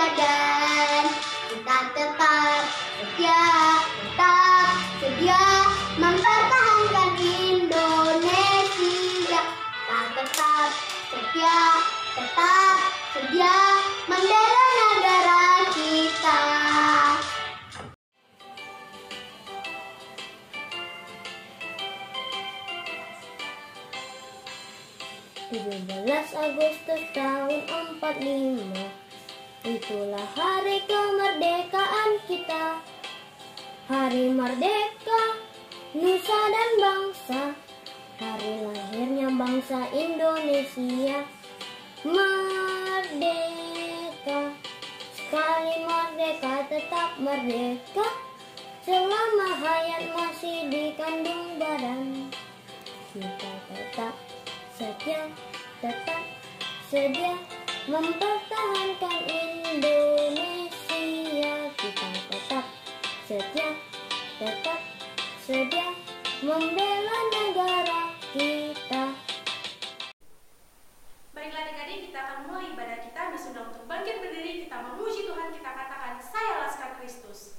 Ramadan. Kita tetap setia mempertahankan Indonesia. Kita tetap setia membela negara kita. 17 Agustus tahun 45, itulah hari kemerdekaan kita. Hari merdeka, nusa dan bangsa, hari lahirnya bangsa Indonesia. Merdeka, sekali merdeka tetap merdeka, selama hayat masih di kandung badan. Kita tetap sedia mempertahankan Indonesia. Kita tetap sedia membela negara kita. Baiklah adik-adik, kita akan mulai ibadah kita. Sudah untuk bangkit berdiri, kita memuji Tuhan, kita katakan, saya Laskar Kristus.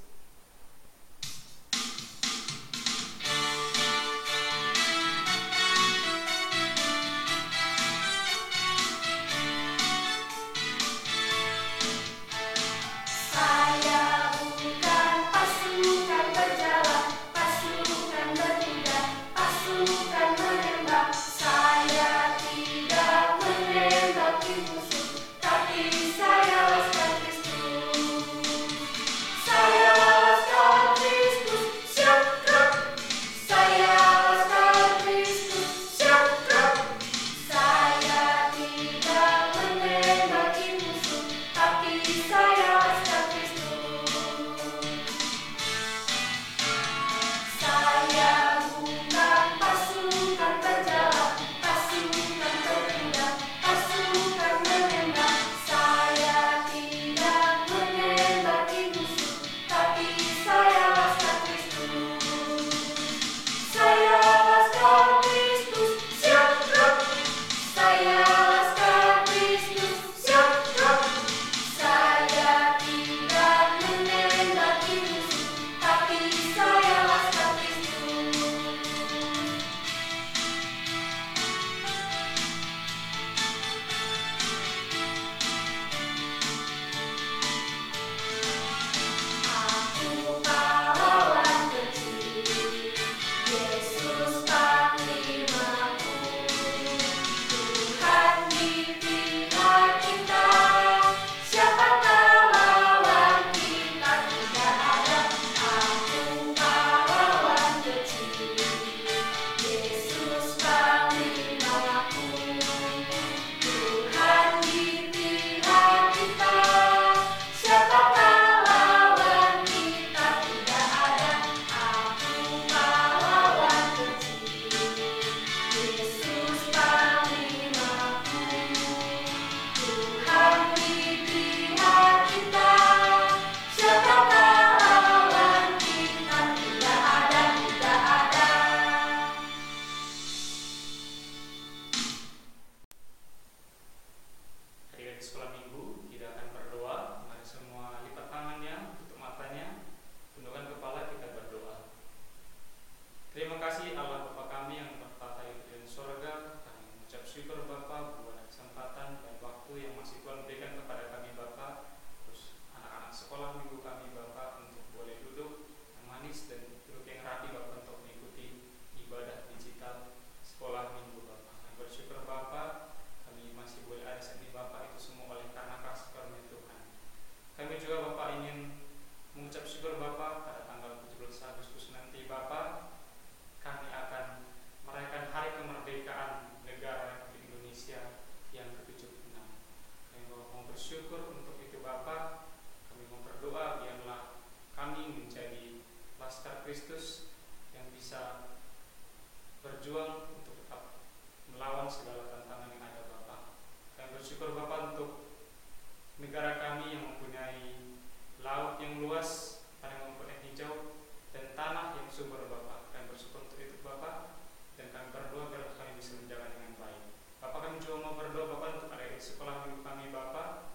Kami juga mau berdoa Bapak untuk adik-adik sekolah minggu kami Bapak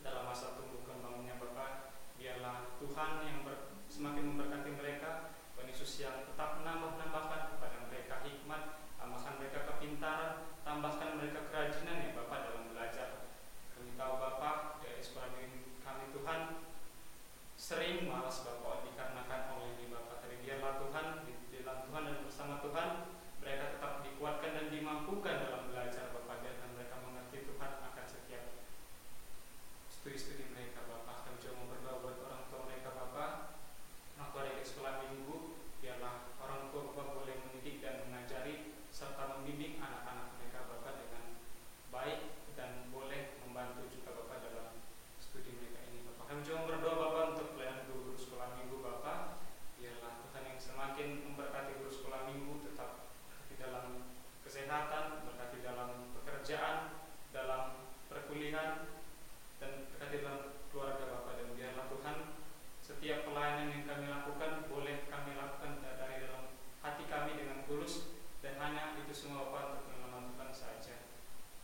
dalam masa tumbuh kembang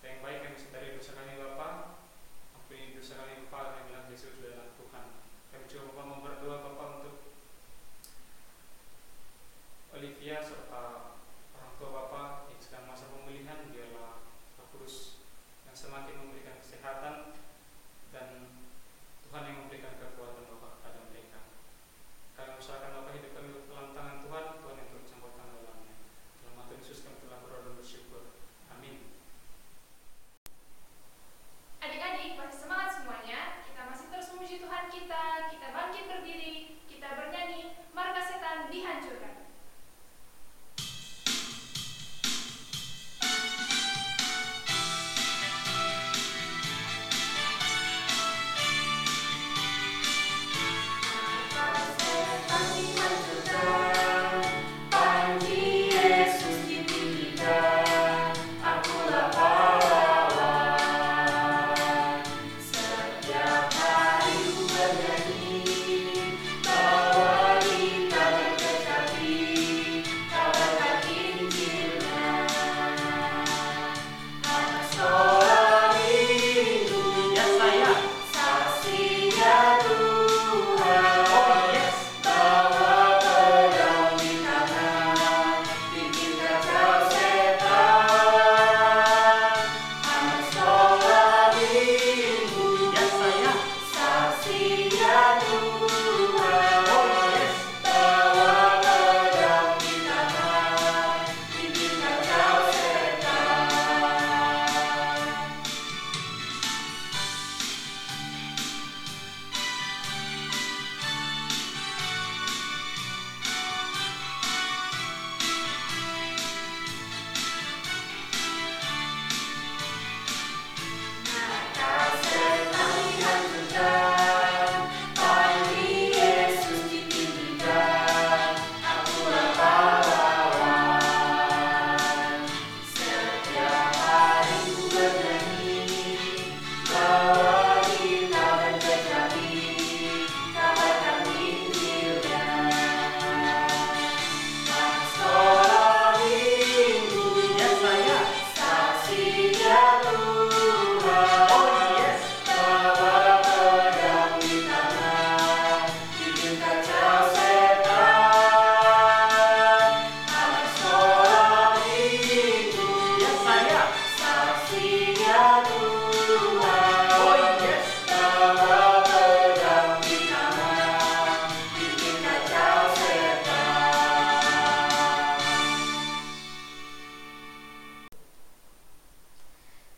Yang baik kami sendiri dosa kami Bapa, ampuni dosa kami Bapa, kami bilang Yesus adalah Tuhan. Kami juga Bapa mau berdoa Bapa untuk Olivia serta orang tua Bapa yang sedang masa pemulihan. Biarlah Roh Kudus yang semakin memberikan kesehatan dan Tuhan yang memberikan kekuatan Bapa kepada mereka. Kami usahakan Bapa hidup kami dalam tangan Tuhan, Tuhan yang turut campur tangan dalamnya. Dalam nama Tuhan Yesus kami telah berdoa dan bersyukur. Amin. Adik-adik, masih semangat semuanya. Kita masih terus memuji Tuhan kita bangkit berdiri, kita bernyanyi, markas setan dihancurkan.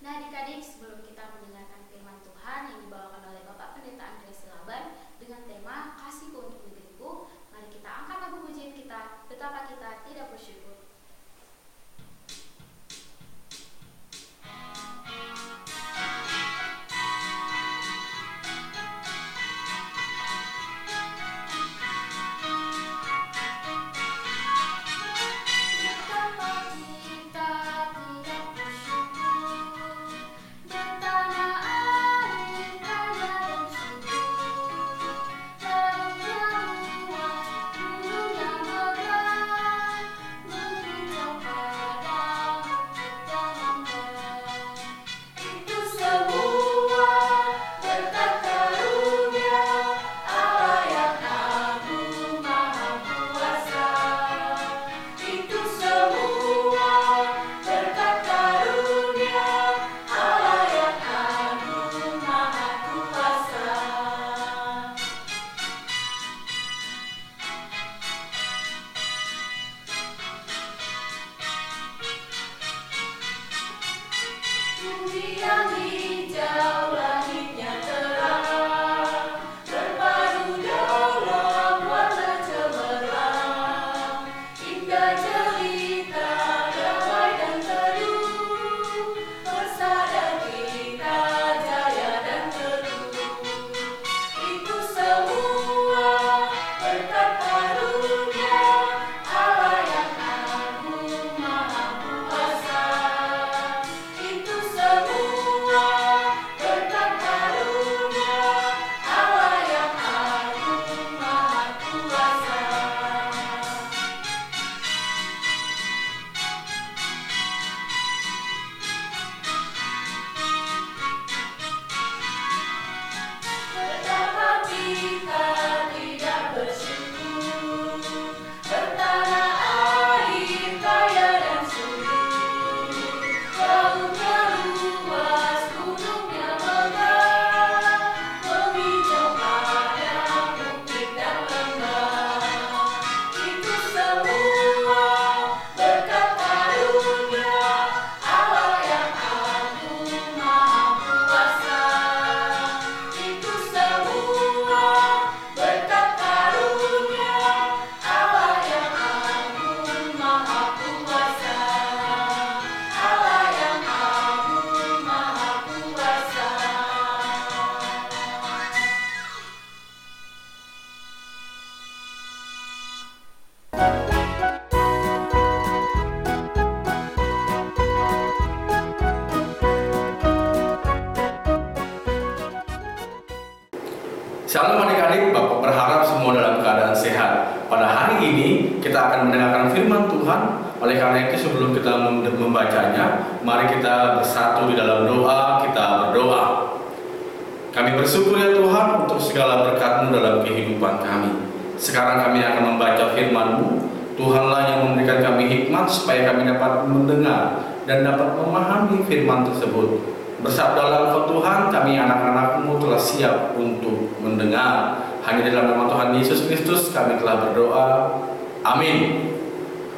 Nah adik-adik, sebelum kita mendengarkan firman Tuhan yang dibawakan oleh Bapak Pendeta Andreas Silaban dengan tema Kasihku untuk negeriku, mari kita angkat lagu pujian kita, Betapa Kita Tidak Bersyukur. Semua berkat Shalom adik-adik, Bapak berharap semua dalam keadaan sehat. Pada hari ini kita akan mendengarkan firman Tuhan. Oleh karena itu sebelum kita membacanya, mari kita bersatu di dalam doa, kita berdoa. Kami bersyukur ya Tuhan untuk segala berkat-Mu dalam kehidupan kami. Sekarang kami akan membaca firman-Mu. Tuhanlah yang memberikan kami hikmat supaya kami dapat mendengar dan dapat memahami firman tersebut. Bersabdalah Engkau Tuhan, kami anak-anak-Mu telah siap untuk mendengar. Hanya di dalam nama Tuhan Yesus Kristus kami telah berdoa. Amin.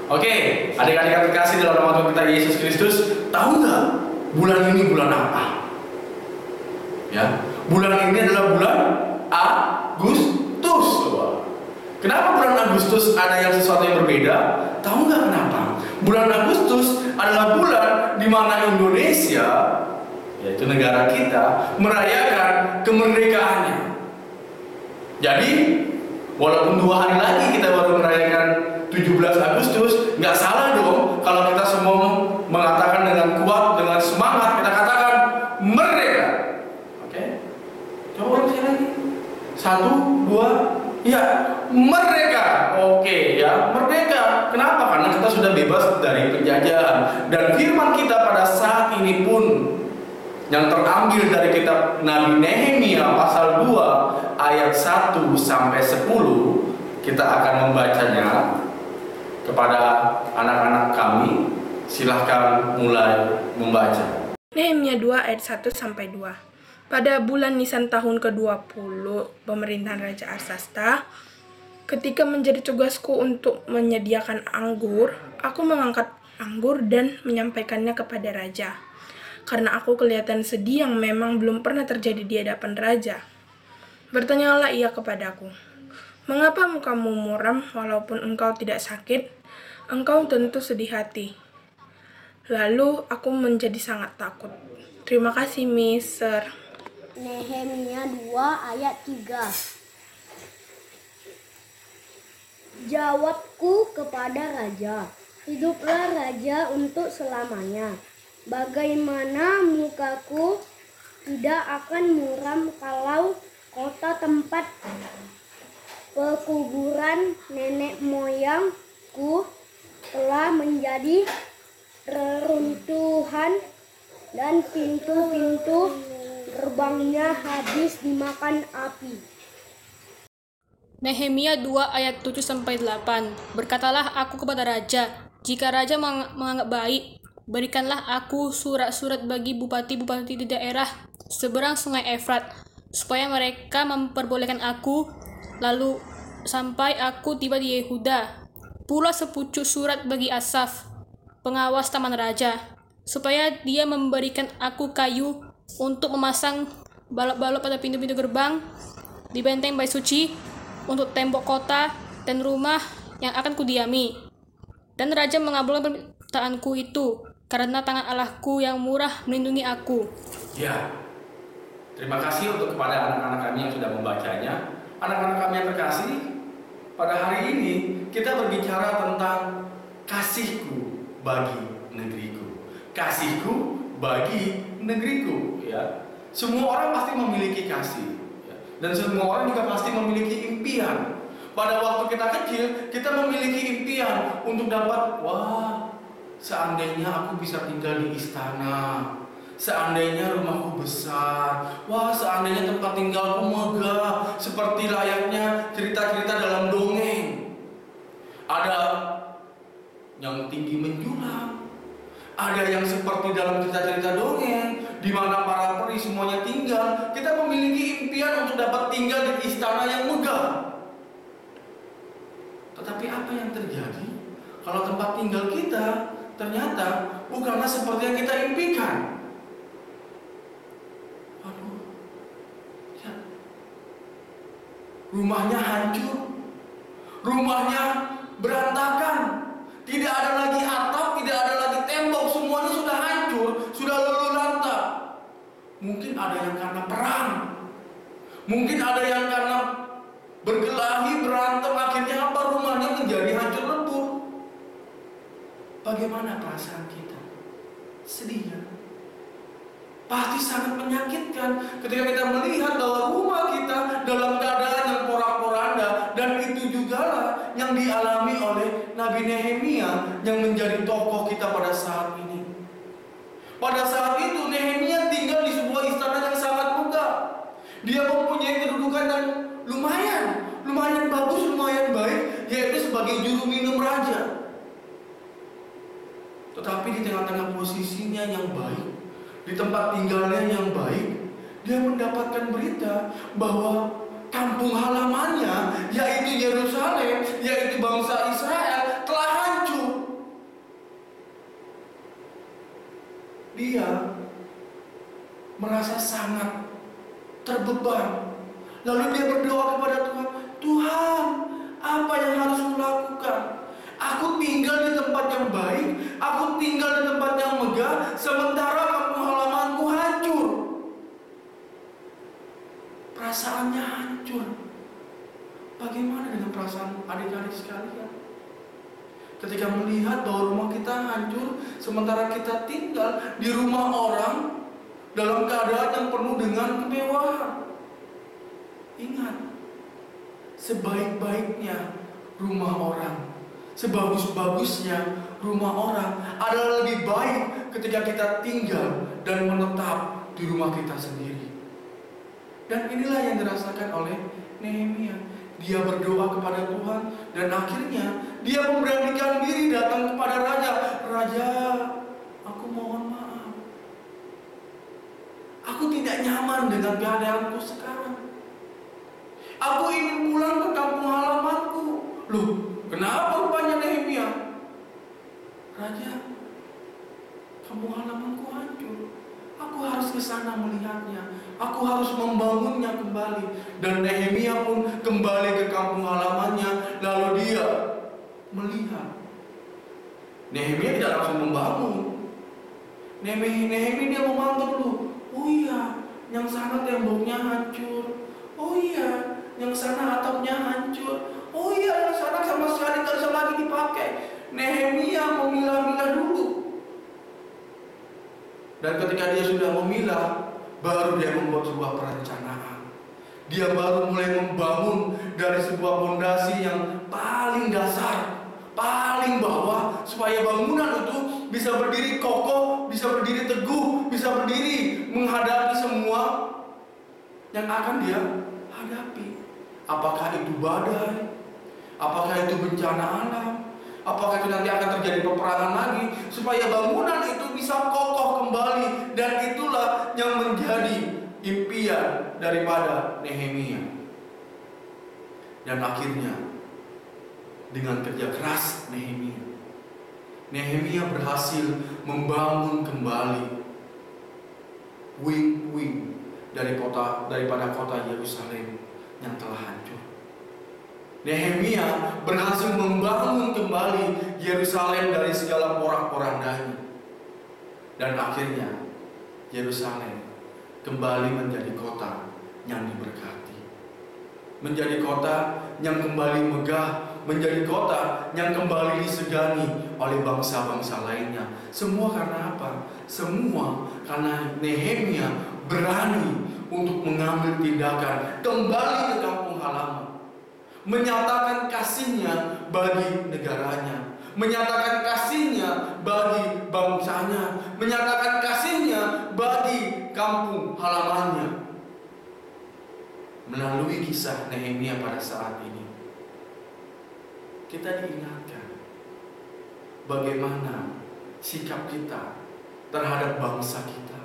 Oke, adik-adik yang terkasih dalam nama Tuhan kita Yesus Kristus, tahu nggak bulan ini bulan apa? Ya, bulan ini adalah bulan Agustus. Kenapa bulan Agustus ada yang sesuatu yang berbeda? Tahu nggak kenapa? Bulan Agustus adalah bulan di mana Indonesia, yaitu negara kita, merayakan kemerdekaannya. Jadi, walaupun 2 hari lagi kita baru merayakan 17 Agustus, nggak salah dong kalau kita semua mengatakan dengan kuat, dengan semangat, kita katakan merdeka. Oke? Coba ulang sekali lagi. 1, 2, ya, merdeka. Oke, ya, merdeka. Kenapa? Karena kita sudah bebas dari penjajahan. Dan firman kita pada saat ini pun yang terambil dari kitab Nabi Nehemia pasal 2 ayat 1 sampai 10, kita akan membacanya kepada anak-anak kami. Silahkan mulai membaca. Nehemia 2 ayat 1 sampai 2. Pada bulan Nisan tahun ke-20 pemerintahan Raja Arsasta, ketika menjadi tugasku untuk menyediakan anggur, aku mengangkat anggur dan menyampaikannya kepada raja. Karena aku kelihatan sedih yang memang belum pernah terjadi di hadapan raja. Bertanyalah ia kepadaku, "Mengapa mukamu muram walaupun engkau tidak sakit? Engkau tentu sedih hati." Lalu aku menjadi sangat takut. Terima kasih, Mister. Nehemia 2 ayat 3. Jawabku kepada raja, hiduplah raja untuk selamanya. Bagaimana mukaku tidak akan muram kalau kota tempat pekuburan nenek moyangku telah menjadi reruntuhan dan pintu-pintu gerbangnya habis dimakan api. Nehemia 2 ayat 7-8. Berkatalah aku kepada raja, jika raja menganggap baik, berikanlah aku surat-surat bagi bupati-bupati di daerah seberang sungai Efrat, supaya mereka memperbolehkan aku, lalu sampai aku tiba di Yehuda. Pula sepucuk surat bagi Asaf, pengawas taman raja, supaya dia memberikan aku kayu untuk memasang balok-balok pada pintu-pintu gerbang, di benteng bait suci, untuk tembok kota dan rumah yang akan kudiami. Dan raja mengabulkan permintaanku itu, karena tangan Allahku yang murah melindungi aku. Ya, terima kasih untuk kepada anak-anak kami yang sudah membacanya. Anak-anak kami yang terkasih, pada hari ini kita berbicara tentang kasihku bagi negeriku. Kasihku bagi negeriku, ya. Semua orang pasti memiliki kasih, ya. Dan semua orang juga pasti memiliki impian. Pada waktu kita kecil, kita memiliki impian untuk dapat, seandainya aku bisa tinggal di istana, seandainya rumahku besar, seandainya tempat tinggalku megah, seperti layaknya cerita-cerita dalam dongeng. Ada yang tinggi menjulang, ada yang seperti dalam cerita-cerita dongeng, di mana para peri semuanya tinggal. Kita memiliki impian untuk dapat tinggal di istana yang megah. Tetapi apa yang terjadi kalau tempat tinggal kita ternyata bukanlah seperti yang kita impikan? Rumahnya hancur, rumahnya berantakan, tidak ada lagi atap, tidak ada lagi tembok, semuanya sudah hancur, sudah luluh lantak. Mungkin ada yang karena perang, mungkin ada yang karena berkelahi, berantem, akhirnya rumahnya menjadi hancur lebur. Bagaimana perasaan kita? Sedih ya? Pasti sangat menyakitkan ketika kita melihat bahwa rumah kita dalam keadaan yang porak-poranda, dan itu jugalah yang dialami oleh Nabi Nehemia yang menjadi tokoh kita pada saat ini. Pada saat itu Nehemia tinggal di sebuah istana yang sangat megah. Dia mempunyai kedudukan yang lumayan bagus, lumayan baik, yaitu sebagai juru minum raja. Tetapi di tengah-tengah posisinya yang baik, di tempat tinggalnya yang baik, dia mendapatkan berita bahwa kampung halamannya, yaitu Yerusalem, yaitu bangsa Israel, telah hancur. Dia merasa sangat terbeban. Lalu dia berdoa kepada Tuhan, Tuhan, apa yang harus kulakukan? Aku tinggal di tempat yang baik, aku tinggal di tempat yang megah, sementara kampung halamanku hancur. Perasaannya hancur. Bagaimana dengan perasaan adik-adik sekalian? Ketika melihat bahwa rumah kita hancur, sementara kita tinggal di rumah orang dalam keadaan yang penuh dengan kemewahan. Ingat, sebaik-baiknya rumah orang, sebagus-bagusnya rumah orang adalah lebih baik ketika kita tinggal dan menetap di rumah kita sendiri. Dan inilah yang dirasakan oleh Nehemia. Dia berdoa kepada Tuhan, dan akhirnya dia memberanikan diri datang kepada raja. Raja, aku mohon maaf, aku tidak nyaman dengan keadaanku sekarang. Aku ingin pulang ke kampung halamanku. Loh, kenapa rupanya Nehemia? Raja, kampung halamanku hancur. Aku harus ke sana melihatnya. Aku harus membangunnya kembali. Dan Nehemia pun kembali ke kampung halamannya. Lalu dia melihat. Nehemia tidak langsung membangun. Nehemia dia memantau dulu. Oh iya, yang sana temboknya hancur. Oh iya, yang sana atapnya hancur. Oh iya, yang sana sama sekali tidak bisa lagi dipakai. Nehemia memilah-milah dulu. Dan ketika dia sudah memilah, baru dia membuat sebuah perencanaan. Dia baru mulai membangun dari sebuah fondasi yang paling dasar, paling bawah, supaya bangunan itu bisa berdiri kokoh, bisa berdiri teguh, bisa berdiri menghadapi semua yang akan dia hadapi. Apakah itu badai? Apakah itu bencana alam? Apakah itu nanti akan terjadi peperangan lagi? Supaya bangunan itu bisa kokoh kembali. Dan itulah yang menjadi impian daripada Nehemia. Dan akhirnya dengan kerja keras Nehemia berhasil membangun kembali wing-wing daripada kota Yerusalem yang telah hancur. Nehemia berhasil membangun kembali Yerusalem dari segala porak-porandanya. Dan akhirnya Yerusalem kembali menjadi kota yang diberkati, menjadi kota yang kembali megah, menjadi kota yang kembali disegani oleh bangsa-bangsa lainnya. Semua karena apa? Semua karena Nehemia berani untuk mengambil tindakan kembali ke kampung halaman, menyatakan kasihnya bagi negaranya, menyatakan kasihnya bagi bangsanya, menyatakan kasihnya bagi kampung halamannya. Melalui kisah Nehemia pada saat ini, kita diingatkan bagaimana sikap kita terhadap bangsa kita,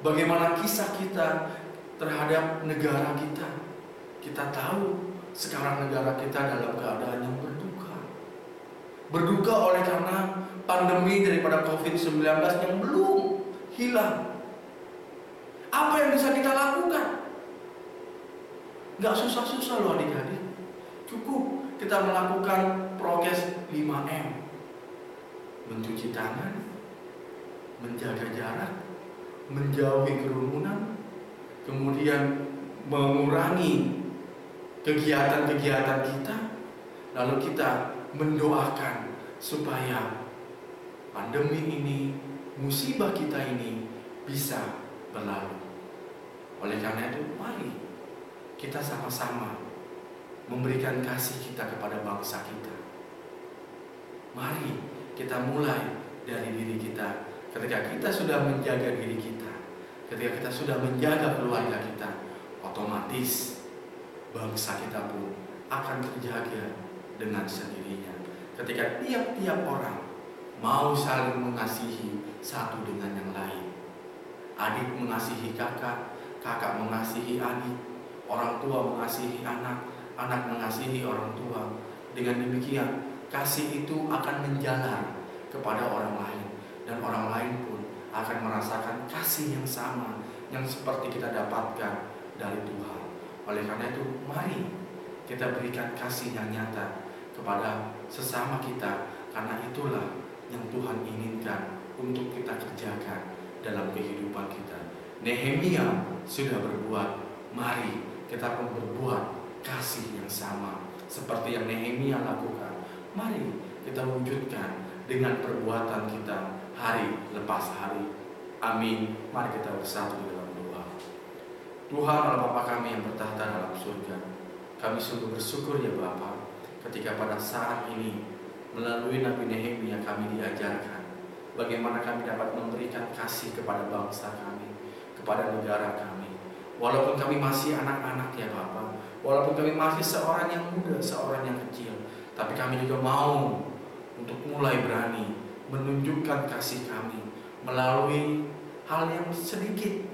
bagaimana kisah kita terhadap negara kita. Kita tahu sekarang negara kita dalam keadaan yang berduka. Berduka oleh karena pandemi daripada COVID-19 yang belum hilang. Apa yang bisa kita lakukan? Gak susah-susah loh adik-adik. Cukup kita melakukan prokes 5M. Mencuci tangan, menjaga jarak, menjauhi kerumunan, kemudian mengurangi kegiatan-kegiatan kita, lalu kita mendoakan supaya pandemi ini, musibah kita ini bisa berlalu. Oleh karena itu, mari kita sama-sama memberikan kasih kita kepada bangsa kita. Mari kita mulai dari diri kita. Ketika kita sudah menjaga diri kita, ketika kita sudah menjaga keluarga kita, otomatis bangsa kita pun akan terjaga dengan sendirinya. Ketika tiap-tiap orang mau saling mengasihi satu dengan yang lain, adik mengasihi kakak, kakak mengasihi adik, orang tua mengasihi anak, anak mengasihi orang tua. Dengan demikian, kasih itu akan menjalar kepada orang lain, dan orang lain pun akan merasakan kasih yang sama yang seperti kita dapatkan dari Tuhan. Oleh karena itu, mari kita berikan kasih yang nyata kepada sesama kita, karena itulah yang Tuhan inginkan untuk kita kerjakan dalam kehidupan kita. Nehemia sudah berbuat, mari kita pun berbuat kasih yang sama seperti yang Nehemia lakukan. Mari kita wujudkan dengan perbuatan kita hari lepas hari. Amin. Mari kita bersatu di dalam doa. Tuhan Allah Bapa kami yang bertahta dalam surga, kami sungguh bersyukur ya Bapa, ketika pada saat ini melalui Nabi Nehemia kami diajarkan bagaimana kami dapat memberikan kasih kepada bangsa kami, kepada negara kami. Walaupun kami masih anak-anak ya Bapa, walaupun kami masih seorang yang muda, seorang yang kecil, tapi kami juga mau untuk mulai berani menunjukkan kasih kami melalui hal yang sedikit,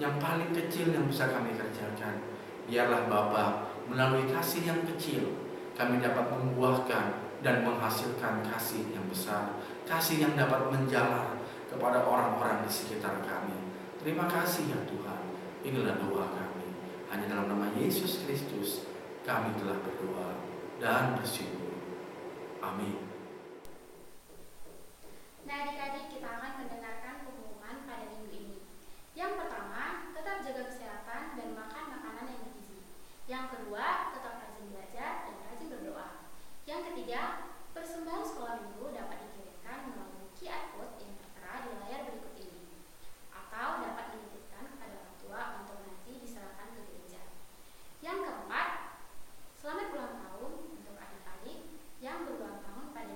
yang paling kecil yang bisa kami kerjakan. Biarlah Bapa, melalui kasih yang kecil kami dapat membuahkan dan menghasilkan kasih yang besar, kasih yang dapat menjalar kepada orang-orang di sekitar kami. Terima kasih ya Tuhan. Inilah doa kami. Hanya dalam nama Yesus Kristus kami telah berdoa dan bersyukur. Amin. Nah, adik-adik, kita akan mendengarkan pengumuman pada minggu ini. Yang pertama, tetap jaga kesehatan dan makan makanan yang bergizi. Yang kedua, tetap rajin belajar dan rajin berdoa. Yang ketiga, persembahan sekolah minggu dapat dikirimkan melalui QR code yang tertera di layar berikut ini, atau dapat dititipkan kepada orang tua untuk nanti diserahkan ke gereja. Yang keempat, selamat ulang tahun untuk adik-adik yang berulang tahun pada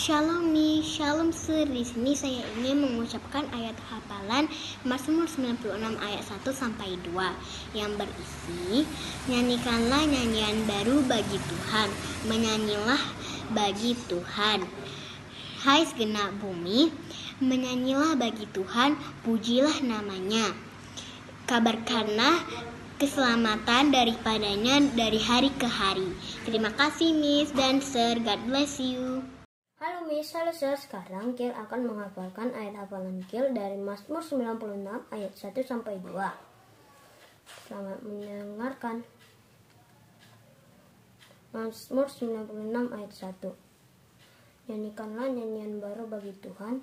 Shalom Mi, Shalom Sir. Di sini saya ingin mengucapkan ayat hafalan Mazmur 96 ayat 1 sampai 2 yang berisi, nyanyikanlah nyanyian baru bagi Tuhan, menyanyilah bagi Tuhan. Hai segenap bumi, menyanyilah bagi Tuhan, pujilah namanya. Kabarkanlah keselamatan daripadanya dari hari ke hari. Terima kasih Miss dan Sir, God bless you. Halo Miss, halo Sir. Sekarang Kil akan menghafalkan ayat hafalan Kil dari Mazmur 96 ayat 1 sampai 2. Selamat mendengarkan. Mazmur 96 ayat 1. Nyanyikanlah nyanyian baru bagi Tuhan,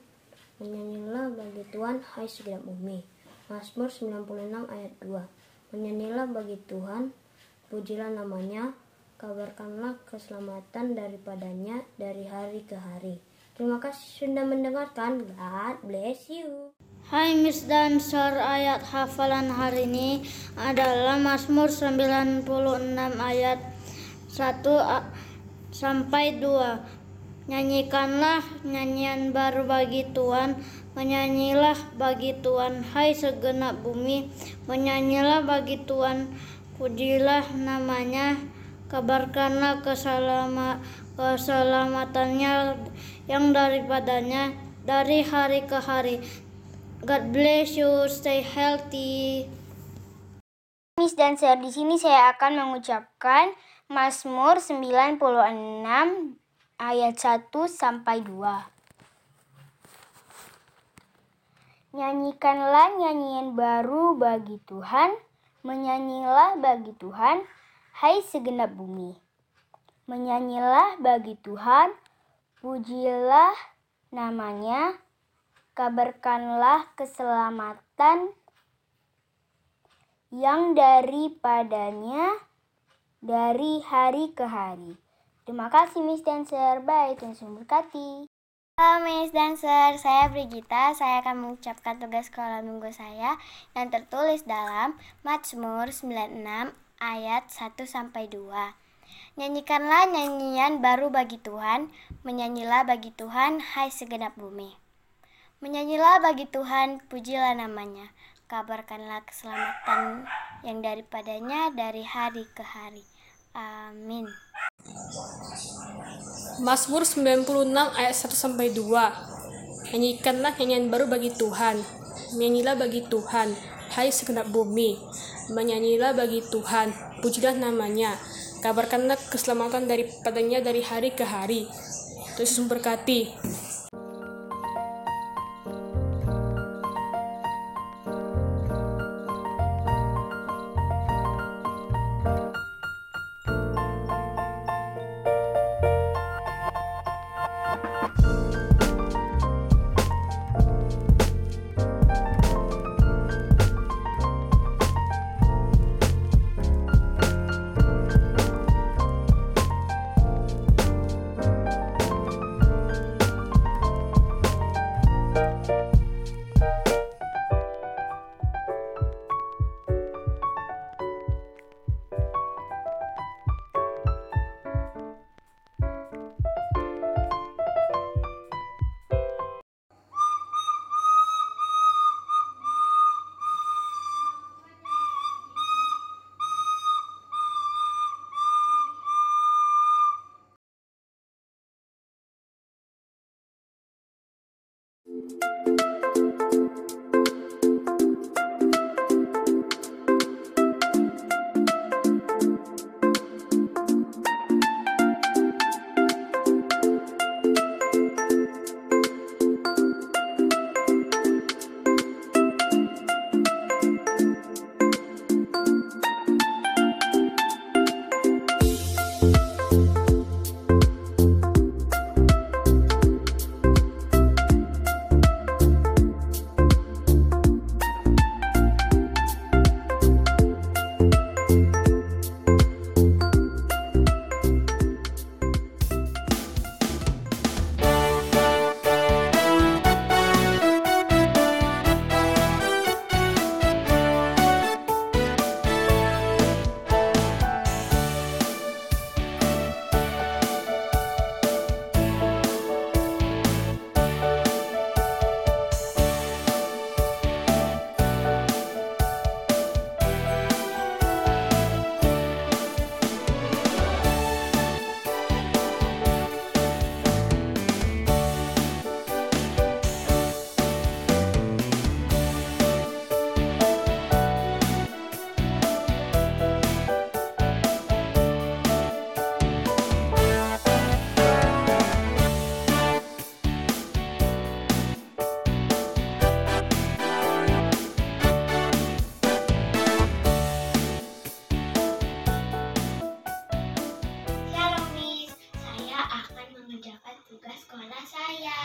menyanyilah bagi Tuhan, hai segenap bumi. Mazmur 96 ayat 2. Menyanyilah bagi Tuhan, pujilah namanya, kabarkanlah keselamatan daripadanya dari hari ke hari. Terima kasih sudah mendengarkan. God bless you. Hai Miss dan Sir, ayat hafalan hari ini adalah Mazmur 96 ayat 1 sampai 2. Nyanyikanlah nyanyian baru bagi Tuhan, menyanyilah bagi Tuhan, hai segenap bumi, menyanyilah bagi Tuhan, pujilah namanya, kabarkanlah keselamatannya yang daripadanya dari hari ke hari. God bless you, stay healthy. Miss dan Sir, di sini saya akan mengucapkan Mazmur 96 ayat 1 sampai 2. Nyanyikanlah nyanyian baru bagi Tuhan, menyanyilah bagi Tuhan, hai segenap bumi. Menyanyilah bagi Tuhan, pujilah namanya, kabarkanlah keselamatan yang daripadanya dari hari ke hari. Terima kasih Miss dan Sir, bye, Tuhan memberkati. Halo Miss dan Sir, saya Brigita. Saya akan mengucapkan tugas sekolah minggu saya yang tertulis dalam Mazmur 96 ayat 1 sampai 2. Nyanyikanlah nyanyian baru bagi Tuhan, menyanyilah bagi Tuhan, hai segenap bumi. Menyanyilah bagi Tuhan, pujilah namanya, kabarkanlah keselamatan yang daripadanya dari hari ke hari. Amin. Mazmur 96 ayat 1 sampai 2. Nyanyikanlah nyanyian baru bagi Tuhan, menyanyilah bagi Tuhan, hai segenap bumi. Menyanyilah bagi Tuhan, pujilah namanya, kabarkanlah keselamatan daripadanya dari hari ke hari. Tuhan Yesus memberkati. anak saya.